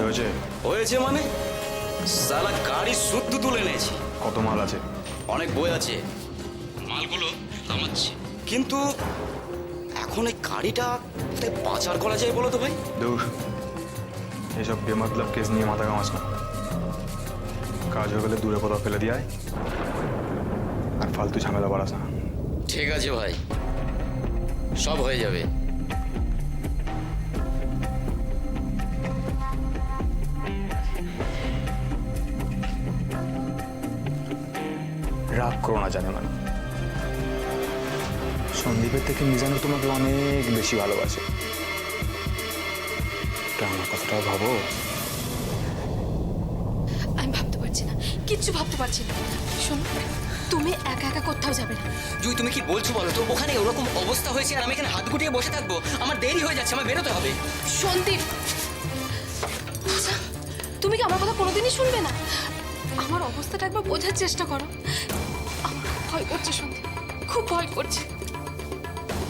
হয়েছে? হয়েছে মানে সালা গাড়ি শুদ্ধ তুলে এনেছি। কত মাল আছে? অনেক বই আছে, মালগুলো নামাচ্ছি। কিন্তু এখন এই গাড়িটা কোথায় পাচার করা যায় বলো তো ভাই? দূর, এসব বেমতলব কেস নিয়ে মাথা ঘামাস না। কাজ হয়ে গেলে দূরে কোথাও ফেলে দিয়ে আয়, আর ফালতু ঝামেলা বাড়াস না। ঠিক আছে ভাই, সব হয়ে যাবে। রাগ করো না, জানে মানে সন্দীপের থেকে মিজানু তোমাকে অনেক বেশি ভালোবাসে। আমার কথাটাও ভাবো। আমি ভাবতে পারছি না, কিচ্ছু ভাবতে পারছি না। শোনো, তুমি একা একা কোথাও যাবে না। জুই, তুমি কি বলছো বলো তো? ওখানে ওরকম অবস্থা হয়েছে আর আমি এখানে হাত গুটিয়ে বসে থাকবো? আমার দেরি হয়ে যাচ্ছে, আমার বেরোতে হবে। সন্দীপ, আচ্ছা, তুমি কি আমার কথা কোনোদিনই শুনবে না? আমার অবস্থাটা একবার বোঝার চেষ্টা করো। আমার খুব ভয় করছে সন্দীপ, খুব ভয় করছে।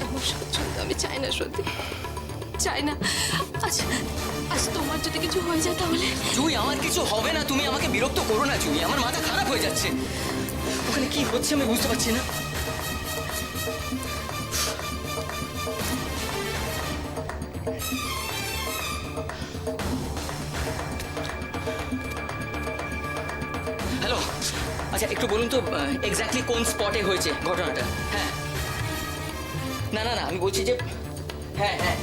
এমন স্বাচ্ছন্দ্য আমি চাই না সন্দীপ, চাই না। আচ্ছা, আজ তোমার যদি কিছু হয়ে যায় তাহলে? জুই, আমার কিছু হবে না, তুমি আমাকে বিরক্ত করো না জুই, আমার মাথা খারাপ হয়ে যাচ্ছে। ওখানে কি হচ্ছে আমি বুঝতে পারছি না। হ্যালো, আচ্ছা একটু বলুন তো এক্স্যাক্টলি কোন স্পটে হয়েছে ঘটনাটা? হ্যাঁ, না না না, আমি বলছি যে হ্যাঁ হ্যাঁ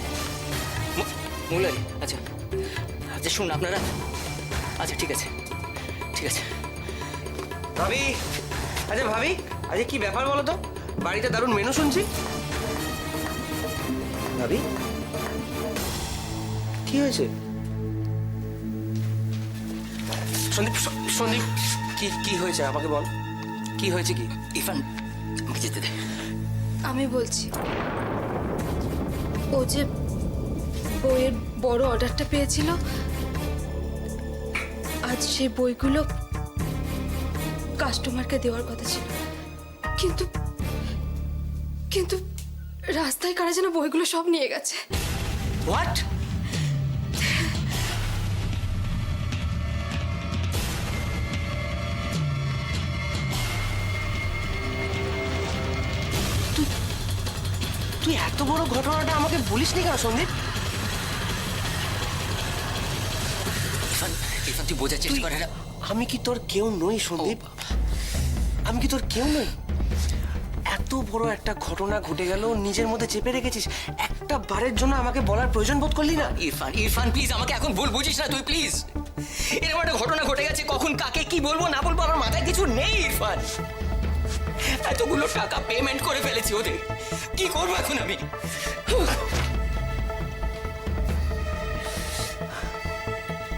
মুলারি। আচ্ছা আচ্ছা, শুনুন আপনারা, আচ্ছা ঠিক আছে ঠিক আছে। ভাবি, আচ্ছা ভাবি, আচ্ছা কি ব্যাপার বলো তো? বাড়িতে দারুণ মেনু শুনছি। ভাবি, কি হয়েছে? সন্দীপ, সন্দীপ, কি কি হয়েছে আমাকে বল, কি হয়েছে? কি ইরফান, আমাকে যেতে দে। আমি বলছি, ও যে বইয়ের বড় অর্ডারটা পেয়েছিল, আজ সেই বইগুলো কাস্টমারকে দেওয়ার কথা ছিল, কিন্তু কিন্তু রাস্তায় কারা যেন বইগুলো সব নিয়ে গেছে। হোয়াট? তুই এত বড় ঘটনাটা আমাকে বলিসনি কেন সন্দীপ? ইরফান, ইরফান তুই বোঝার চেষ্টা কর। আমি কি তোর কেউ নই সন্দীপ? আমি কি তোর কেউ নই? এত বড় একটা ঘটনা ঘটে গেল, নিজের মধ্যে চেপে রেখেছিস, একটা বারের জন্য আমাকে বলার প্রয়োজন বোধ করলি না? ইরফান, ইরফান প্লিজ আমাকে এখন ভুল বুঝিস না তুই, প্লিজ। এরকম একটা ঘটনা ঘটে গেছে, কখন কাকে কি বলবো না বলবো আমার মাথায় কিছু নেই ইরফান। এতগুলো টাকা পেমেন্ট করে ফেলেছি ওদের, কি করবো এখন আমি?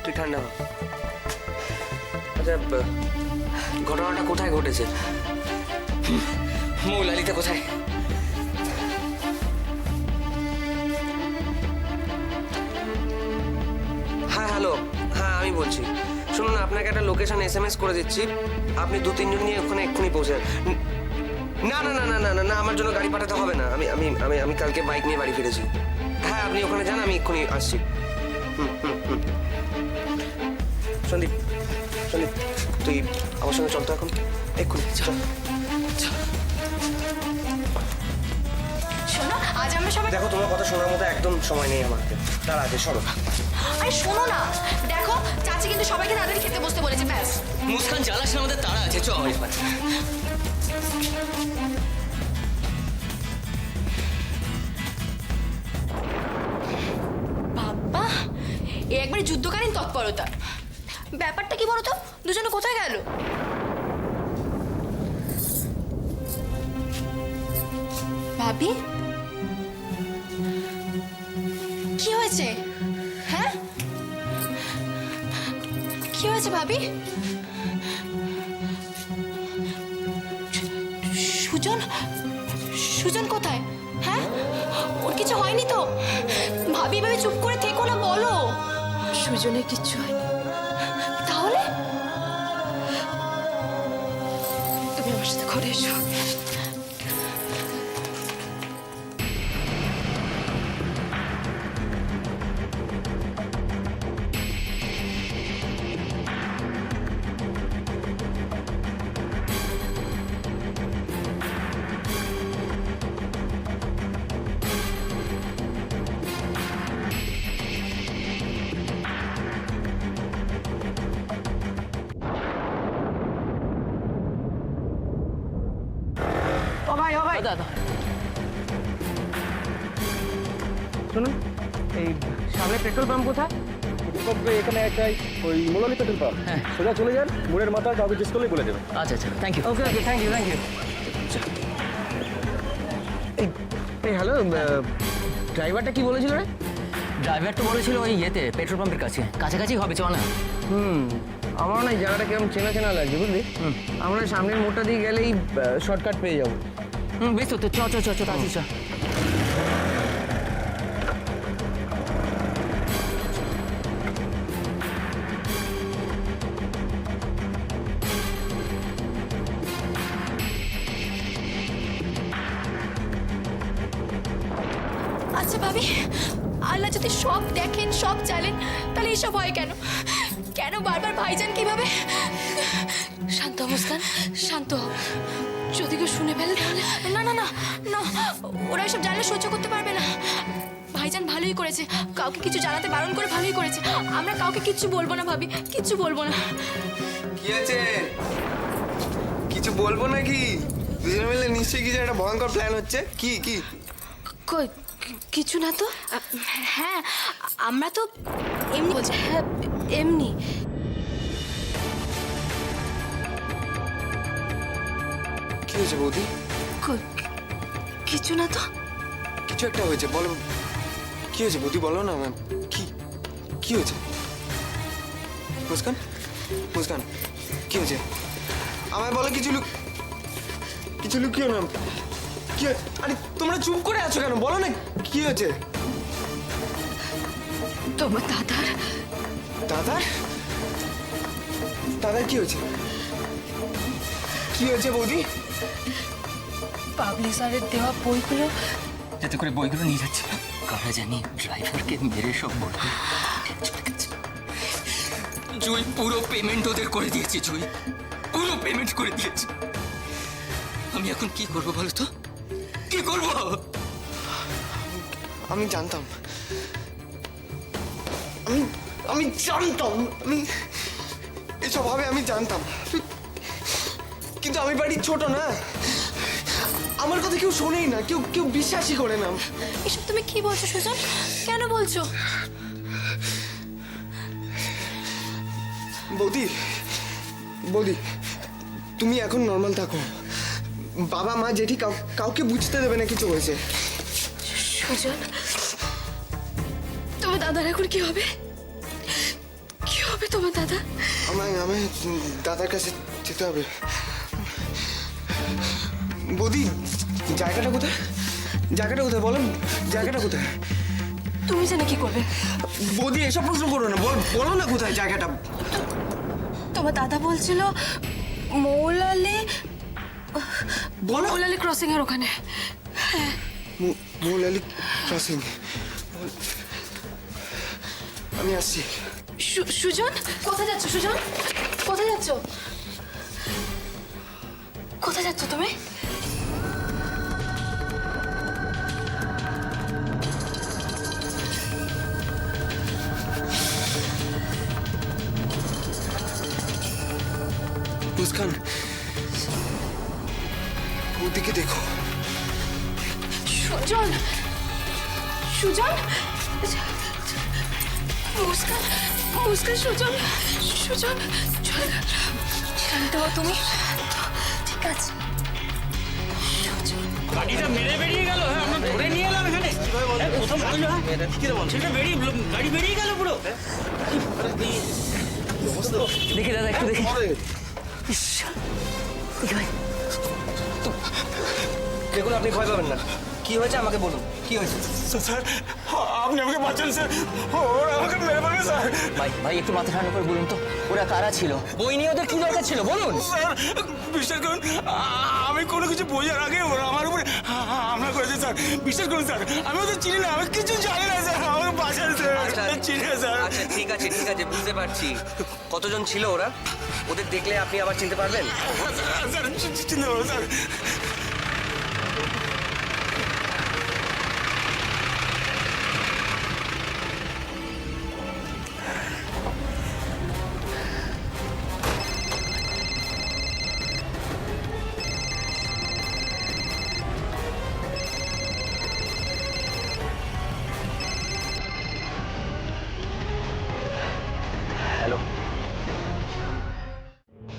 তুই ঠান্ডা হ। আচ্ছা, ঘটনাটা কোথায় ঘটেছে? মৌলালিতে কোথায়? হ্যাঁ হ্যালো, হ্যাঁ আমি বলছি। শুনুন, আপনাকে একটা লোকেশন SMS করে দিচ্ছি, আপনি 2-3 জন নিয়ে ওখানে এক্ষুনি পৌঁছে যান। না না না না না না না, আমার জন্য গাড়ি পাঠাতে হবে না, আমি আমি আমি আমি কালকে বাইক নিয়ে বাড়ি ফিরেছি। হ্যাঁ আপনি ওখানে যান, আমি এক্ষুনি আসছি। সন্দীপ, সন্দীপ তুই আমার সঙ্গে চল তো এখন, এক্ষুনি চল। শোনো, আজ আমরা সবাই দেখো, তোমার কথা শোনার মতো একদম সময় নেই আমার হাতে, তার আগে সরো। আরে শোনো না, দেখো চাচি কিন্তু সবাইকে তাড়াতাড়ি খেতে বসতে বলেছে, ব্যাস। মুস্কান জ্বালাস না, আমাদের তাড়া আছে, চ ইরফান। বাবা, এ একবারে যুদ্ধকালীন তৎপরতা। ব্যাপারটা কি বলো তো, দুজনে কোথায় গেল? ভাবি, কি হয়েছে? হ্যাঁ, কি হয়েছে ভাবি? সুজন, সুজন কোথায়? হ্যাঁ, ওর কিছু হয়নি তো? ভাবি এভাবে চুপ করে থেকো না, বলো। সুজনের কিচ্ছু হয়নি। তাহলে তুমি আমার সাথে ঘরে এসো। ভাই দাদা শুনুন, এই সামনে পেট্রোল পাম্প কোথায়? এখানে একটাই ওই মোলালি পেট্রোল পাম্প, হ্যাঁ। সোজা চলে যান, মোড়ের মাথায় কাউকে জিজ্ঞেস করলেই বলে দেবে। আচ্ছা thank you. Okay thank you এই হ্যালো, ড্রাইভারটা কি বলেছিল রে? ড্রাইভার তো বলেছিল ওই ইয়েতে পেট্রোল পাম্পের কাছাকাছি হবে, চ না। আমার না এই জায়গাটা কেমন চেনা চেনা লাগছে বুঝলি। আমরা সামনের মোড়টা দিয়ে গেলেই শর্টকাট পেয়ে যাবো। বেশ তো চ তাড়াতাড়ি চ। আচ্ছা ভাবি, আল্লাহ যদি সব দেখেন সব জানেন তাহলে এসব হয় কেন? কেন বারবার ভাইজান কিভাবে? শান্ত হ মুস্কান, শান্ত হ। যদি কেউ শুনে ফেলে তাহলে না না না না, ওরা এসব জানলে সহ্য করতে পারবে না। ভাইজান ভালোই করেছে, কাউকে কিছু জানাতে বারণ করে ভালোই করেছে। আমরা কাউকে কিচ্ছু বলবো না ভাবি, কিচ্ছু বলবো না। কি আছে? কিছু বলবো নাকি? দুজনে মিলে নিশ্চয়ই কিছু একটা ভয়ঙ্কর প্ল্যান হচ্ছে। কি কি? কই কিছু না তো। হ্যাঁ আমরা তো এমনি বলছি। হ্যাঁ এমনি। কি হয়েছে বৌদি? কই কিছু না তো। কিছু একটা হয়েছে, বলো কি হয়েছে বৌদি, বলো না ম্যাম। কি কি হয়েছে? মুস্কান মুস্কান কি হয়েছে? আমায় বলো, কিছু লুকিও না। কি আরে তোমরা চুপ করে আছো কেন? বলো না কি হয়েছে? তোমার দাদার দাদার দাদার কি হয়েছে? কি হয়েছে বৌদি? পাবলিশারের দেওয়া বইগুলো যাতে করে বইগুলো নিয়ে যাচ্ছে, কারা জানি ড্রাইভারকে মেরে সব বলবে। জুই পুরো পেমেন্ট ওদের করে দিয়েছি, জুই পুরো পেমেন্ট করে দিয়েছি। আমি এখন কি করবো বলো তো, কি করবো? আমি জানতাম, আমি জানতাম, আমি এসব হবে আমি জানতাম, কিন্তু আমি বাড়ির ছোট না, আমার কথা কেউ শোনেই না, কেউ বিশ্বাসই করে না। এসব তুমি কি বলছো সুজন? কেন বলছো? বৌদি তুমি এখন নর্মাল থাকো। বাবা মা জেঠি কাউকে বুঝতে দেবে না কিছু হয়েছে। সুজন তোমার দাদার এখন কি হবে? কি হবে তোমার দাদা? আমায় দাদার কাছে যেতে হবে। বৌদি জায়গাটা কোথায় বলো, জায়গাটা কোথায়? তুমি জানে কি করবে? বৌদি এসব প্রশ্ন করো না, বলো না কোথায় জায়গাটা। তোমার দাদা বলছিল মৌলালি বলো। মৌলালি ক্রসিং এর ওখানে। মৌলালি ক্রসিং। আমি আসছি। সুজন কোথায় যাচ্ছ? সুজন কোথায় যাচ্ছ? কোথায় যাচ্ছ তুমি? মুস্কান ওদিকে দেখো। সুজন সুজন মুস্কান সুজন শান্ত হও তুমি। ঠিক আছে গাড়িটা মেরে বেরিয়ে গেল। হ্যাঁ আমরা ধরে নিয়ে এলাম এখানে। প্রথম বললো সেটা গাড়ি বেরিয়ে গেল পুরো। দেখি দাদা একটু দেখি। দেখুন আপনি ভয় পাবেন না। কি হয়েছে আমাকে বলুন, কি হয়েছে? স্যার আপনি আমাকে বাঁচান স্যার, ওরা আমাকে মেরে ফেলবে স্যার। ভাই একটু মাথা ঠান্ডা করে বলুন তো, ওরা কারা ছিল? বই নিয়ে ওদের কি দরকার ছিল বলুন। স্যার বিশ্বাস করুন, আমি কোনো কিছু বোঝার আগে ওরা আমার উপরে হামলা করেছে স্যার। বিশ্বাস করুন স্যার, আমি ওদের চিনি না, আমি কিছু জানি না স্যার, আমাকে বাঁচান স্যার। চিনি না স্যার। আচ্ছা ঠিক আছে বুঝতে পারছি। কতজন ছিল ওরা? ওদের দেখলে আপনি আবার চিনতে পারবেন? স্যার চিনতে পারবো স্যার।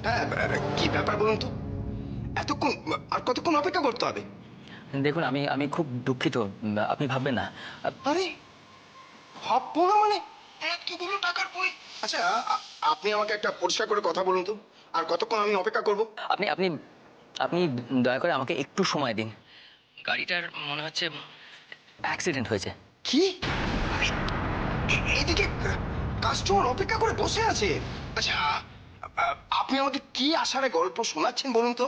হ্যাঁ, কি ব্যাপার বলুন তো? এতক্ষণ আর কতক্ষণ অপেক্ষা করতে হবে? দেখুন আমি আমি খুব দুঃখিত, আপনি ভাববেন না। আরে ভাববো না মানে? এতগুলো টাকার বই। আচ্ছা, আপনি আমাকে একটা পরিষ্কার করে কথা বলুন তো, আর কতক্ষণ আমি অপেক্ষা করব? আপনি আপনি আপনি দয়া করে আমাকে একটু সময় দিন। গাড়িটার মনে হচ্ছে অ্যাক্সিডেন্ট হয়েছে। কি? এদিকে কাস্টমার অপেক্ষা করে বসে আছে। আচ্ছা, আপনি আমাকে কি আশারে গল্প শোনাচ্ছেন বলুন তো?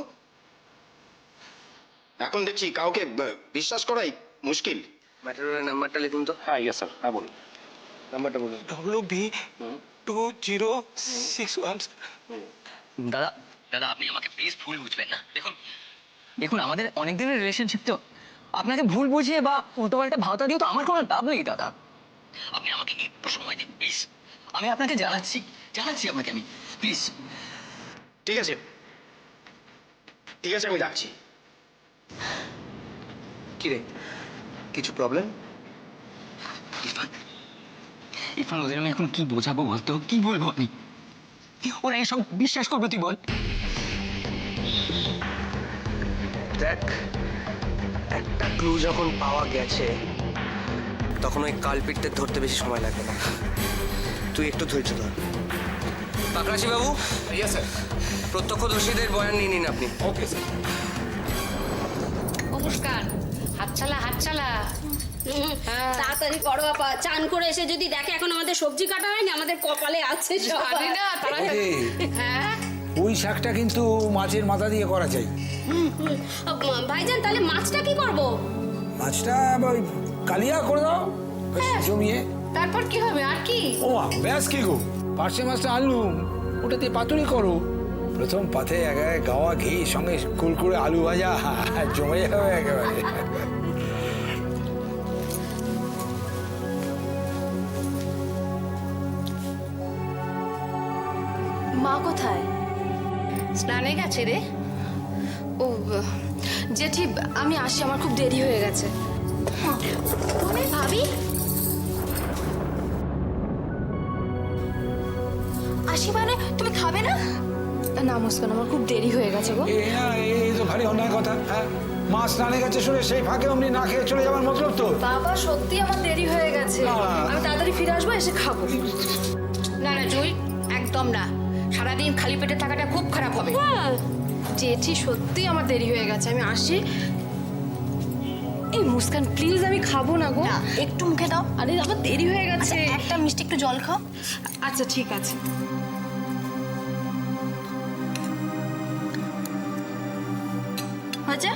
এখন দেখছি কাউকে বিশ্বাস করাই মুশকিল। ম্যাটাডোরের নাম্বারটা লিখুন তো। হ্যাঁ ইয়েস স্যার, হ্যাঁ বলুন। নাম্বারটা বলুন। WB2061। দাদা দাদা আপনি আমাকে প্লিজ ভুল বুঝবেন না। দেখুন দেখুন আমাদের অনেক দিনের রিলেশনশিপ, তো আপনাকে ভুল বুঝিয়ে বা উল্টোপাল্টা ভাওতা দিয়েও তো আমার কোনো লাভ নেই দাদা। আপনি আমাকে একটু সময় দিন প্লিজ। আমি আপনাকে জানাচ্ছি আপনাকে আমি প্লিজ। ঠিক আছে, ঠিক আছে, আমি রাখছি। কি রে, কিছু প্রবলেম? ইরফান ওদের আমি এখন কি বোঝাবো বলতো, কি বলবো আমি? ওরা এসব বিশ্বাস করবে তুই বল? দেখ, একটা ক্লু যখন পাওয়া গেছে তখন ওই কালপিটদের ধরতে বেশি সময় লাগবে না। তুই একটু ধৈর্য ধর। পাকরাশি বাবু। Yes sir. প্রত্যক্ষদর্শীদের বয়ান নিয়ে নিন আপনি। Okay sir. নমস্কার। হাত চালা তাড়াতাড়ি করো আপা, চান করে এসে যদি দেখে এখন আমাদের সবজি কাটা হয়নি, আমাদের কপালে আছে জানি না তাড়াতাড়ি। হ্যাঁ ওই শাকটা কিন্তু মাছের মাথা দিয়ে করা চাই। ভাইজান তাহলে মাছটা কি করব? মাছটা ওই কালিয়া করে দাও জমিয়ে। তারপর কি হবে আর কি? ও ব্যাস কি গো, পার্শে মাছটা আনলুম, ওটা দিয়ে পাতুরি করো। প্রথম পাতে একেবারে গাওয়া ঘি সঙ্গে কুরকুরে আলু ভাজা জমে যাবে একেবারে। মা কোথায়? স্নানে গেছে রে। ও জেঠি, আমি আসি, আমার খুব দেরি হয়ে গেছে। ভাবি আসি মানে তুমি খাবে না? না মুস্কান, আমার খুব দেরি হয়ে গেছে গো। এই তো ভারী অন্যায় কথা। হ্যাঁ, মা স্নানে গেছে শুনে সেই ফাঁকে অমনি না খেয়ে চলে যাবার মতলব তো? বাবা সত্যি আমার দেরি হয়ে গেছে, আমি তাড়াতাড়ি ফিরে আসবো, এসে খাবো। না না জুই, একদম না। সারাদিন খালি পেটে থাকাটা খুব খারাপ হবে। জেঠি সত্যি আমার দেরি হয়ে গেছে, আমি আসি। এই মুস্কান প্লিজ, আমি খাবো না গো। একটু মুখে দাও। আরে আমার দেরি হয়ে গেছে। একটা মিষ্টি একটু জল খাও। আচ্ছা ঠিক আছে। হয়েছে?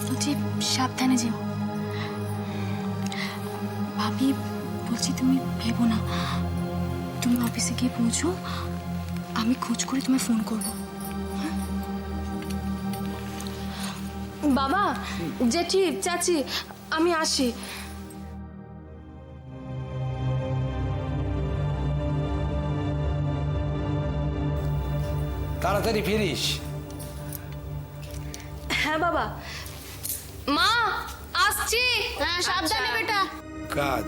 বলছি সাবধানে যেও। ভাবি বলছি তুমি ভেবো না, তুমি অফিসে গিয়ে পৌঁছো, আমি খোঁজ করে তোমায় ফোন করবো। বাবা, জেঠি, চাচি, আমি আসি। তাড়াতাড়ি ফিরিস। হ্যাঁ বাবা। মা আসছি। হ্যাঁ সাবধানে বেটা। কাদ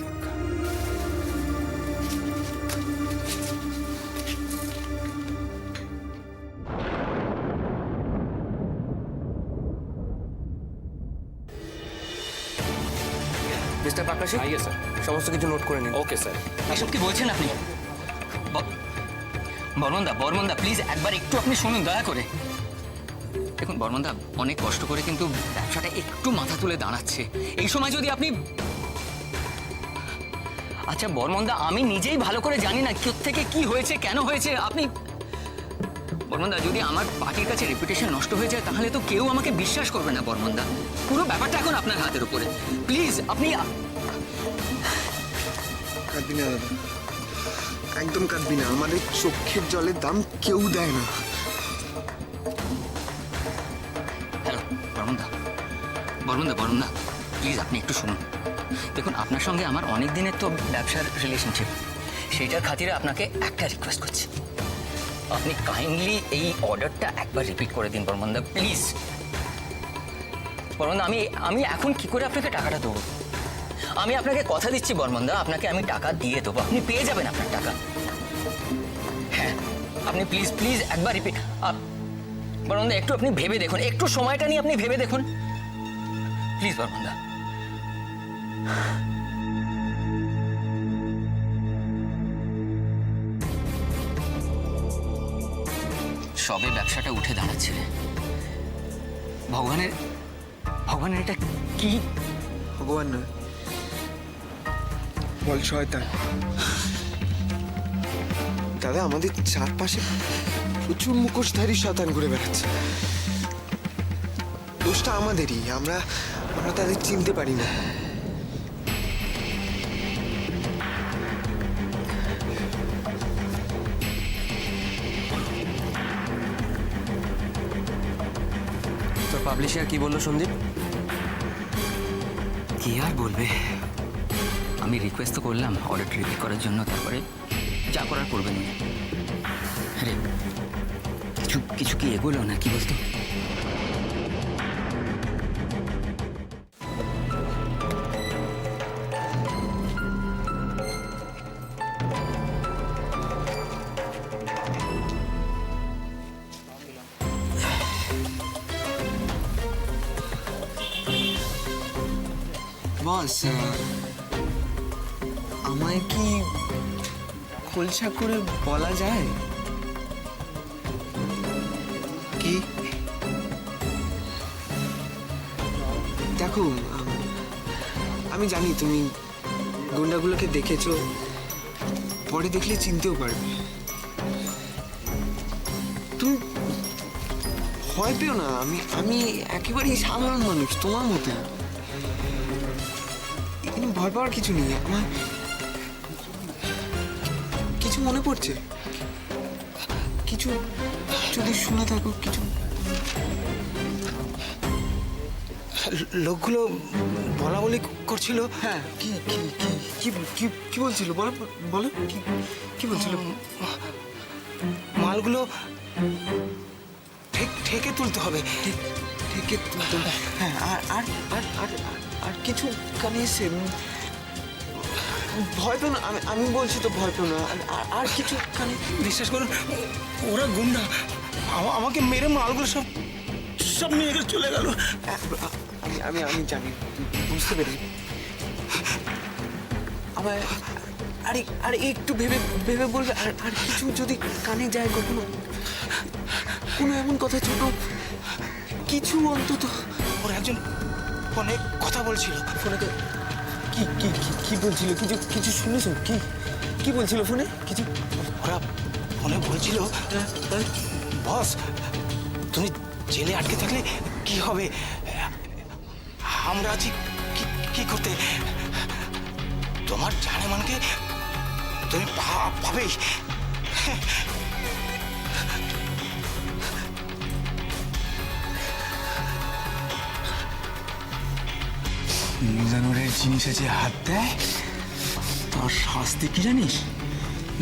মিস্টার পাকরাশি। Yes sir. সমস্ত কিছু নোট করে নিন। Okay sir. এসব কি বলছেন আপনি? বর্মনদা প্লিজ একবার একটু আপনি শুনুন দয়া করে। দেখুন বর্মনদা, অনেক কষ্ট করে কিন্তু ব্যবসাটা একটু মাথা তুলে দাঁড়াচ্ছে। এই সময় যদি আপনি... আচ্ছা বর্মনদা, আমি নিজেই ভালো করে জানি না থেকে কি হয়েছে, কেন হয়েছে। আপনি বর্মনদা, যদি আমার পার্টির কাছে রেপুটেশন নষ্ট হয়ে যায় তাহলে তো কেউ আমাকে বিশ্বাস করবে না বর্মনদা। পুরো ব্যাপারটা এখন আপনার হাতের উপরে। প্লিজ আপনি... কাঁদবি না দাদা, একদম কাঁদবি না। আমার এই চোখের জলের দাম কেউ দেয় না। হ্যালো বর্মনদা প্লিজ আপনি একটু শুনুন। দেখুন আপনার সঙ্গে আমার অনেক দিনের তো ব্যবসার রিলেশনশিপ, সেইটার খাতিরে আপনাকে একটা রিকোয়েস্ট করছি। আপনি কাইন্ডলি এই অর্ডারটা একবার রিপিট করে দিন বর্মনদা, প্লিজ। বর্মনদা, আমি এখন কি করে আপনাকে টাকাটা দেবো? আমি আপনাকে কথা দিচ্ছি বর্মনদা, আপনাকে আমি টাকা দিয়ে দেবো, আপনি পেয়ে যাবেন আপনার টাকা। হ্যাঁ, আপনি প্লিজ প্লিজ একবার রিপিট। বর্মনদা একটু আপনি ভেবে দেখুন, একটু সময়টা নিয়ে আপনি ভেবে দেখুন প্লিজ বর্মনদা। সবে ব্যবসাটা উঠে দাঁড়াচ্ছে রে। ভগবানের এটা কি? ভগবান নয়, বল শয়তান। দাদা, আমাদের চারপাশে প্রচুর মুখোশধারী শয়তান ঘুরে বেড়াচ্ছে। দোষটা আমাদেরই, আমরা তাদের চিনতে পারি না। তোর পাবলিশার কি বললো সন্দীপ? কি আর বলবে, আমি রিকোয়েস্ট তো করলাম অর্ডার রিপিট করার জন্য, তারপরে যা করার করবেন উনি। আরে কিছু কি এগোলো না কি বলতো? বস, আমায় কি খোলসা করে বলা যায়? কি দেখো, আমি জানি তুমি গুন্ডাগুলোকে দেখেছো, পরে দেখলে চিনতেও পারবে। তুমি ভয় পেও না, আমি একেবারেই সাধারণ মানুষ, তোমার মতো। এখানে ভয় পাওয়ার কিছু নেই। আমার কিছু মনে পড়ছে? কিছু যদি শুনে থাকো, কিছু লোকগুলো বলা বলি করছিল। হ্যাঁ, কি কি কি কি কি বলছিল? বলো বলো, কি বলছিল? মালগুলো ঠেকে তুলতে হবে, ঠেকে তুলতে হবে। হ্যাঁ, আর আর আর আর আর কিছু কানে এসে ভয় পেও না, আমি বলছি তো ভয় পেও না। আর কিছু কানে, বিশ্বাস করুন, ওরা গুন্ডা আমাকে মেরে মালগুলো সব নিয়ে গেলে চলে গেল। আমি জানি, বুঝতে পেরেছি। আমার আরে একটু ভেবে বলবে। আর কিছু যদি কানে যায় কখনো, কোনো এমন কথা ছোট কিছু অন্তত। ওরা একজন ফোনে কথা বলছিল। ফোনে কি কি কি বলছিল? কিছু শুনেছো? কি বলছিল ফোনে? কিছু ওরা ফোনে বলছিল, বস তুমি জেলে আটকে থাকলে কি হবে, আমরা আছি কি করতে, তোমার জানে মানকে তুমি পাবেই। মিজানুরের জিনিসে যে হাত দেয় তার শাস্তি কি জানিস?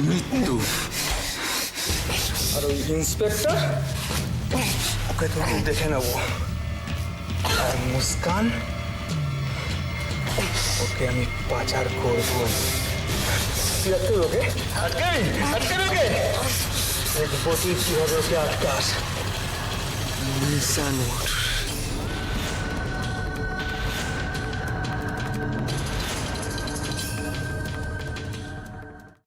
মৃত্যু। আর ওই ইন্সপেক্টর, ওকে তুমি দেখে নেবো। আর মুস্কান, ওকে আমি পাচার করবো। তুই আটকে ওকে, আটকে ওকে, দেখবো তুই কিভাবে ওকে আটকাস। মিজানুর